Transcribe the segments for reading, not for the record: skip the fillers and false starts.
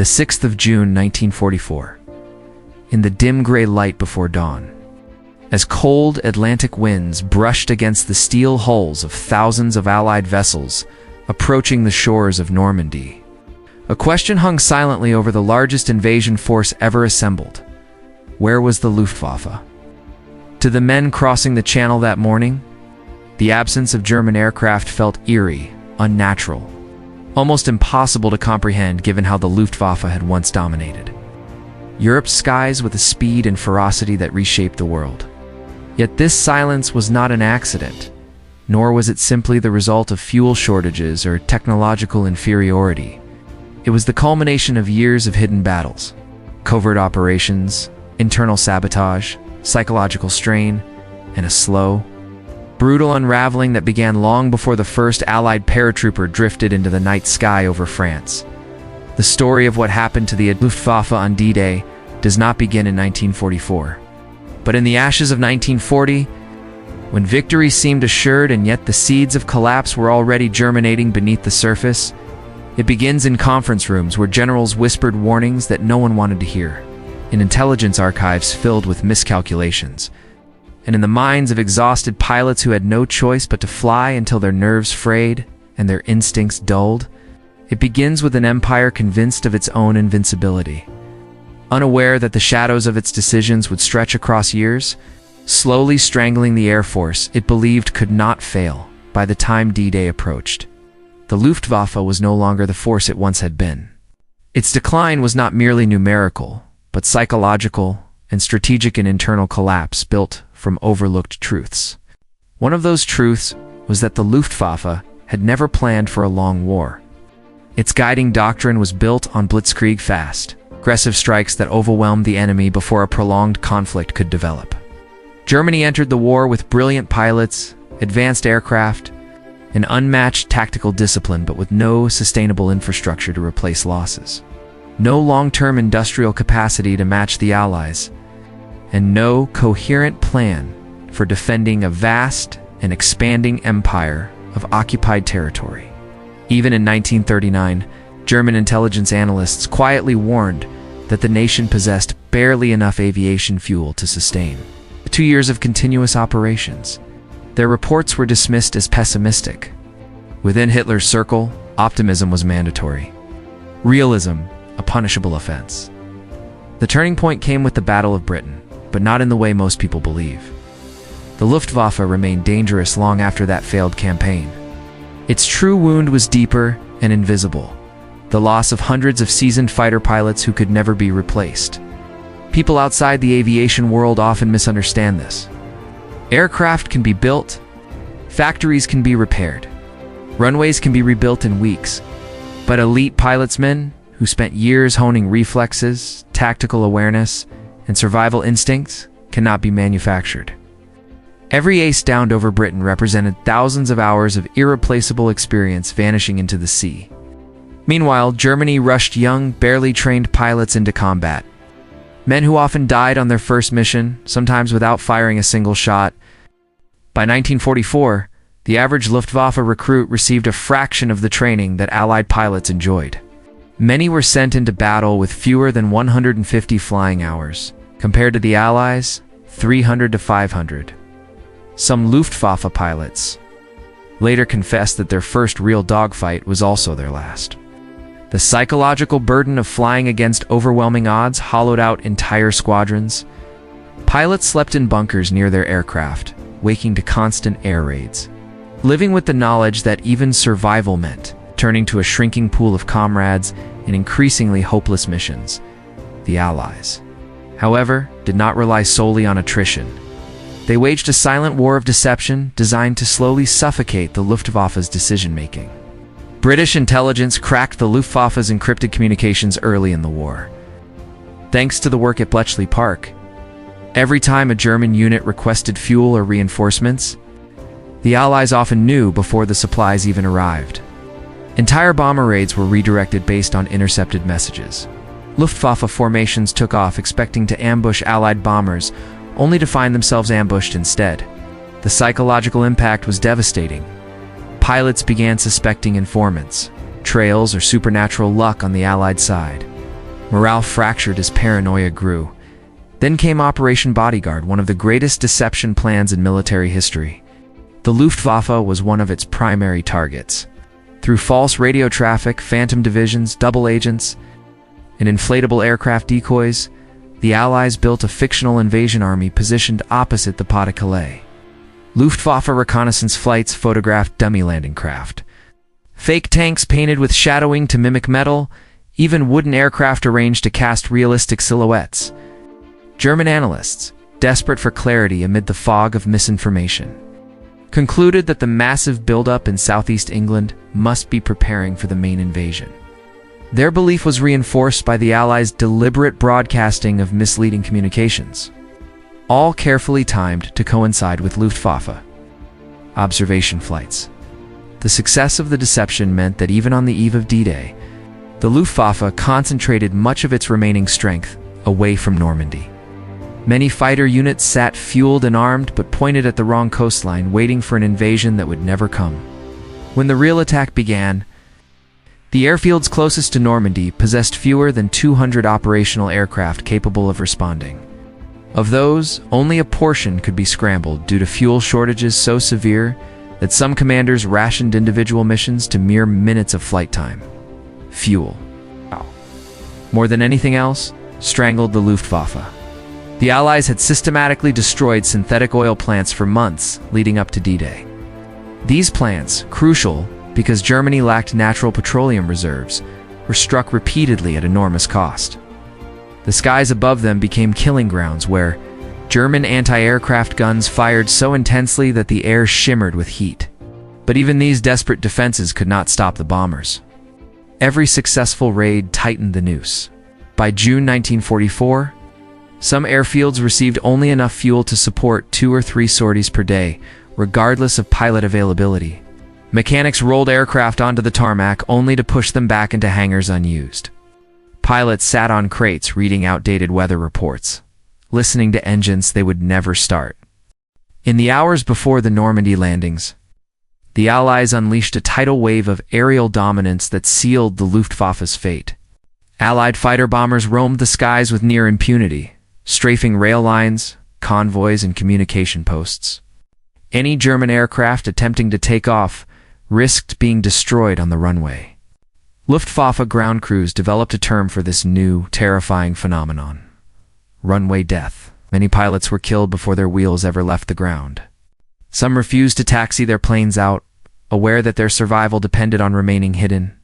The 6th of June, 1944. In the dim gray light before dawn, as cold Atlantic winds brushed against the steel hulls of thousands of Allied vessels approaching the shores of Normandy, a question hung silently over the largest invasion force ever assembled. Where was the Luftwaffe? To the men crossing the channel that morning, the absence of German aircraft felt eerie, unnatural, almost impossible to comprehend given how the Luftwaffe had once dominated Europe's skies with a speed and ferocity that reshaped the world. Yet this silence was not an accident, nor was it simply the result of fuel shortages or technological inferiority. It was the culmination of years of hidden battles, covert operations, internal sabotage, psychological strain, and a slow, brutal unraveling that began long before the first Allied paratrooper drifted into the night sky over France. The story of what happened to the Luftwaffe on D-Day does not begin in 1944, but in the ashes of 1940, when victory seemed assured and yet the seeds of collapse were already germinating beneath the surface. It begins in conference rooms where generals whispered warnings that no one wanted to hear, in intelligence archives filled with miscalculations, and in the minds of exhausted pilots who had no choice but to fly until their nerves frayed and their instincts dulled. It begins with an empire convinced of its own invincibility. Unaware that the shadows of its decisions would stretch across years, slowly strangling the Air Force it believed could not fail by the time D-Day approached. The Luftwaffe was no longer the force it once had been. Its decline was not merely numerical, but psychological and strategic, and internal collapse built from overlooked truths. One of those truths was that the Luftwaffe had never planned for a long war. Its guiding doctrine was built on blitzkrieg fast, aggressive strikes that overwhelmed the enemy before a prolonged conflict could develop. Germany entered the war with brilliant pilots, advanced aircraft, and unmatched tactical discipline, but with no sustainable infrastructure to replace losses. No long-term industrial capacity to match the Allies, and no coherent plan for defending a vast and expanding empire of occupied territory. Even in 1939, German intelligence analysts quietly warned that the nation possessed barely enough aviation fuel to sustain 2 years of continuous operations. Their reports were dismissed as pessimistic. Within Hitler's circle, optimism was mandatory. Realism, a punishable offense. The turning point came with the Battle of Britain, but not in the way most people believe. The Luftwaffe remained dangerous long after that failed campaign. Its true wound was deeper and invisible, the loss of hundreds of seasoned fighter pilots who could never be replaced. People outside the aviation world often misunderstand this. Aircraft can be built, factories can be repaired, runways can be rebuilt in weeks, but elite pilotsmen who spent years honing reflexes, tactical awareness, and survival instincts cannot be manufactured. Every ace downed over Britain represented thousands of hours of irreplaceable experience vanishing into the sea. Meanwhile, Germany rushed young, barely trained pilots into combat. Men who often died on their first mission, sometimes without firing a single shot. By 1944, the average Luftwaffe recruit received a fraction of the training that Allied pilots enjoyed. Many were sent into battle with fewer than 150 flying hours, compared to the Allies' 300 to 500. Some Luftwaffe pilots later confessed that their first real dogfight was also their last. The psychological burden of flying against overwhelming odds hollowed out entire squadrons. Pilots slept in bunkers near their aircraft, waking to constant air raids, living with the knowledge that even survival meant turning to a shrinking pool of comrades in increasingly hopeless missions. The Allies, however, did not rely solely on attrition. They waged a silent war of deception designed to slowly suffocate the Luftwaffe's decision-making. British intelligence cracked the Luftwaffe's encrypted communications early in the war. Thanks to the work at Bletchley Park, every time a German unit requested fuel or reinforcements, the Allies often knew before the supplies even arrived. Entire bomber raids were redirected based on intercepted messages. Luftwaffe formations took off expecting to ambush Allied bombers, only to find themselves ambushed instead. The psychological impact was devastating. Pilots began suspecting informants, trails, or supernatural luck on the Allied side. Morale fractured as paranoia grew. Then came Operation Bodyguard, one of the greatest deception plans in military history. The Luftwaffe was one of its primary targets. Through false radio traffic, phantom divisions, double agents, and inflatable aircraft decoys, the Allies built a fictional invasion army positioned opposite the Pas-de-Calais. Luftwaffe reconnaissance flights photographed dummy landing craft. Fake tanks painted with shadowing to mimic metal, even wooden aircraft arranged to cast realistic silhouettes. German analysts, desperate for clarity amid the fog of misinformation, concluded that the massive buildup in southeast England must be preparing for the main invasion. Their belief was reinforced by the Allies' deliberate broadcasting of misleading communications, all carefully timed to coincide with Luftwaffe observation flights. The success of the deception meant that even on the eve of D-Day, the Luftwaffe concentrated much of its remaining strength away from Normandy. Many fighter units sat fueled and armed but pointed at the wrong coastline, waiting for an invasion that would never come. When the real attack began, the airfields closest to Normandy possessed fewer than 200 operational aircraft capable of responding. Of those, only a portion could be scrambled due to fuel shortages so severe that some commanders rationed individual missions to mere minutes of flight time. Fuel, more than anything else, strangled the Luftwaffe. The Allies had systematically destroyed synthetic oil plants for months leading up to D-Day. These plants, crucial because Germany lacked natural petroleum reserves, were struck repeatedly at enormous cost. The skies above them became killing grounds where German anti-aircraft guns fired so intensely that the air shimmered with heat. But even these desperate defenses could not stop the bombers. Every successful raid tightened the noose. By June 1944, some airfields received only enough fuel to support 2 or 3 sorties per day, regardless of pilot availability. Mechanics rolled aircraft onto the tarmac only to push them back into hangars unused. Pilots sat on crates reading outdated weather reports, listening to engines they would never start. In the hours before the Normandy landings, the Allies unleashed a tidal wave of aerial dominance that sealed the Luftwaffe's fate. Allied fighter bombers roamed the skies with near impunity, strafing rail lines, convoys, and communication posts. Any German aircraft attempting to take off risked being destroyed on the runway. Luftwaffe ground crews developed a term for this new, terrifying phenomenon: runway death. Many pilots were killed before their wheels ever left the ground. Some refused to taxi their planes out, aware that their survival depended on remaining hidden.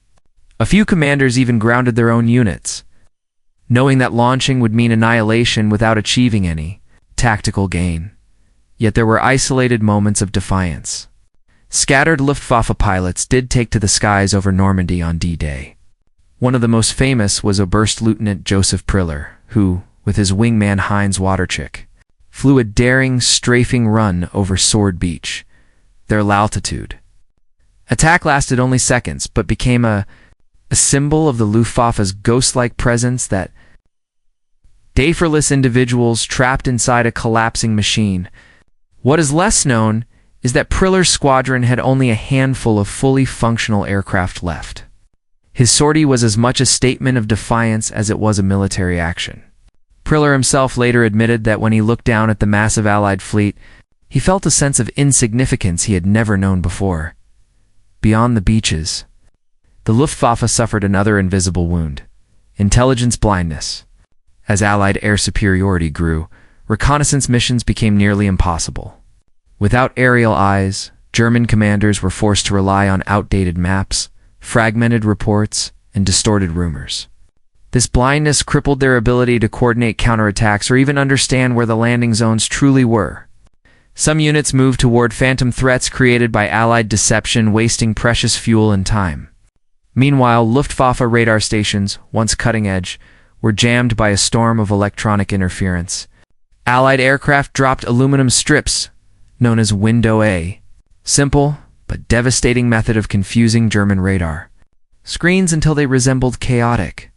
A few commanders even grounded their own units, knowing that launching would mean annihilation without achieving any tactical gain. Yet there were isolated moments of defiance. Scattered Luftwaffe pilots did take to the skies over Normandy on D-Day. One of the most famous was Oberst-Lieutenant Joseph Priller, who, with his wingman Heinz Waterchick, flew a daring, strafing run over Sword Beach, their altitude. Attack lasted only seconds, but became a symbol of the Luftwaffe's ghost-like presence, that dayforless individuals trapped inside a collapsing machine. What is less known is that Priller's squadron had only a handful of fully functional aircraft left. His sortie was as much a statement of defiance as it was a military action. Priller himself later admitted that when he looked down at the massive Allied fleet, he felt a sense of insignificance he had never known before. Beyond the beaches, the Luftwaffe suffered another invisible wound: intelligence blindness. As Allied air superiority grew, reconnaissance missions became nearly impossible. Without aerial eyes, German commanders were forced to rely on outdated maps, fragmented reports, and distorted rumors. This blindness crippled their ability to coordinate counterattacks or even understand where the landing zones truly were. Some units moved toward phantom threats created by Allied deception, wasting precious fuel and time. Meanwhile, Luftwaffe radar stations, once cutting-edge, were jammed by a storm of electronic interference. Allied aircraft dropped aluminum strips, known as Window A, simple but devastating method of confusing German radar screens until they resembled chaotic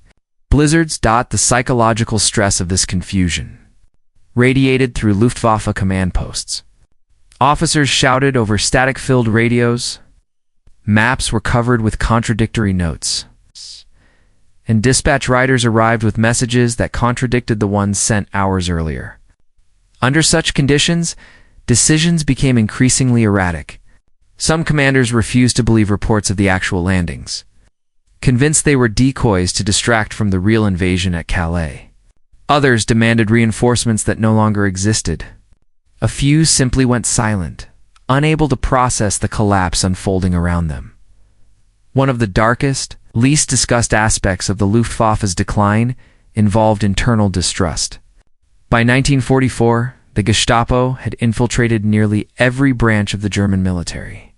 blizzards. The psychological stress of this confusion radiated through Luftwaffe command posts. Officers shouted over static-filled radios. Maps were covered with contradictory notes. and dispatch riders arrived with messages that contradicted the ones sent hours earlier. Under such conditions, decisions became increasingly erratic. Some commanders refused to believe reports of the actual landings, convinced they were decoys to distract from the real invasion at Calais. Others demanded reinforcements that no longer existed. A few simply went silent, unable to process the collapse unfolding around them. One of the darkest, least discussed aspects of the Luftwaffe's decline involved internal distrust. By 1944, the Gestapo had infiltrated nearly every branch of the German military,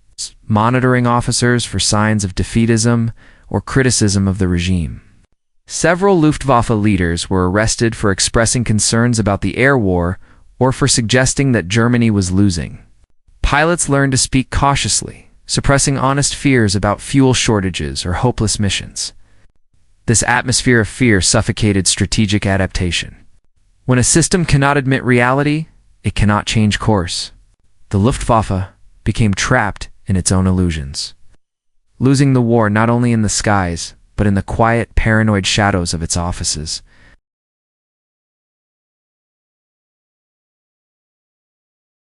monitoring officers for signs of defeatism or criticism of the regime. Several Luftwaffe leaders were arrested for expressing concerns about the air war or for suggesting that Germany was losing. Pilots learned to speak cautiously, suppressing honest fears about fuel shortages or hopeless missions. This atmosphere of fear suffocated strategic adaptation. When a system cannot admit reality, it cannot change course. The Luftwaffe became trapped in its own illusions, losing the war not only in the skies, but in the quiet, paranoid shadows of its offices.